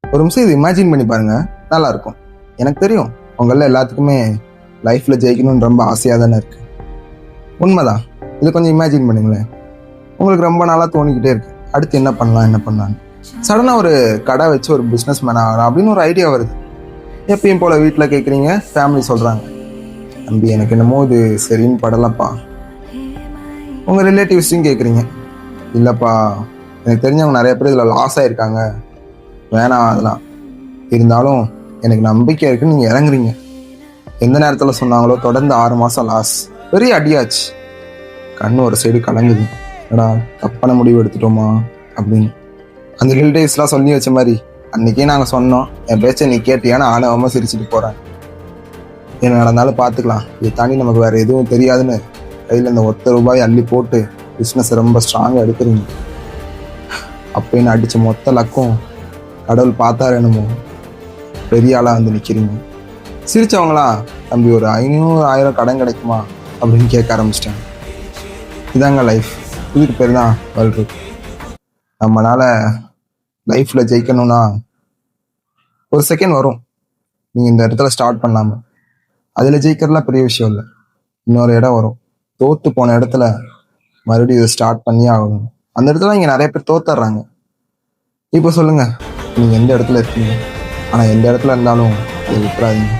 ஒரு நிமிஷம் இது இமேஜின் பண்ணி பாருங்க, நல்லா இருக்கும். எனக்கு தெரியும் உங்கள எல்லாத்துக்குமே லைஃப்ல ஜெயிக்கணும்னு ரொம்ப ஆசையாக தானே இருக்கு. உண்மைதான். இது கொஞ்சம் இமேஜின் பண்ணுங்களேன். உங்களுக்கு ரொம்ப நாளாக தோணிக்கிட்டே இருக்கு, அடுத்து என்ன பண்ணலாம் என்ன பண்ணலான்னு. சடனாக ஒரு கடை வச்சு ஒரு பிஸ்னஸ் மேன் ஆகலாம் அப்படின்னு ஒரு ஐடியா வருது. எப்பயும் போல் வீட்டில் கேட்குறீங்க, ஃபேமிலி சொல்கிறாங்க, தம்பி எனக்கு என்னமோ இது சரின்னு படலப்பா. உங்கள் ரிலேட்டிவ்ஸையும் கேட்குறீங்க, இல்லைப்பா எனக்கு தெரிஞ்சவங்க நிறைய பேர் இதில் லாஸ் ஆகிருக்காங்க, வேணாம் அதெல்லாம். இருந்தாலும் எனக்கு நம்பிக்கை இருக்குன்னு நீங்கள் இறங்குறீங்க. எந்த நேரத்தில் சொன்னாங்களோ தொடர்ந்து 6 மாதம் லாஸ், பெரிய அடியாச்சு. கண்ணு ஒரு சைடு கலங்குது, ஏடா தப்பான முடிவு எடுத்துட்டோமா அப்படின்னு. அந்த ரிலேட்டிவ்ஸ்லாம் சொல்லி வச்ச மாதிரி அன்றைக்கே நாங்கள் சொன்னோம், என் பேச்சை நீ கேட்டியான்னு ஆணவமாக சிரிச்சுட்டு போகிறேன். என்ன நடந்தாலும் பார்த்துக்கலாம், இதை தாண்டி நமக்கு வேறு எதுவும் தெரியாதுன்னு கையில் இந்த ₹1 அள்ளி போட்டு பிஸ்னஸை ரொம்ப ஸ்ட்ராங்காக எடுக்கிறீங்க. அப்போ என்ன அடித்த மொத்த லக்கும் கடவுள் பார்த்தாரு என்னமோ, பெரிய ஆளாக வந்து நிற்கிறீங்க. சிரிச்சவங்களா, தம்பி ஒரு 500,000 கடன் கிடைக்குமா அப்படின்னு கேட்க ஆரம்பிச்சிட்டாங்க. இதாங்க லைஃப். இதுக்கு பேர் தான் வேர்ல்டு. நம்மளால் லைஃப்பில் ஜெயிக்கணும்னா ஒரு செகண்ட் வரும், நீங்கள் இந்த இடத்துல ஸ்டார்ட் பண்ணாமல். அதில் ஜெயிக்கிறதுலாம் பெரிய விஷயம் இல்லை. இன்னொரு இடம் வரும், தோற்று போன இடத்துல மறுபடியும் இதை ஸ்டார்ட் பண்ணியே ஆகணும். அந்த இடத்துல இங்கே நிறைய பேர் தோத்துடுறாங்க. இப்போ சொல்லுங்கள், நீங்கள் எந்த இடத்துல இருக்கீங்க? ஆனால் எந்த இடத்துல இருந்தாலும் இதை விட்டுறாதீங்க.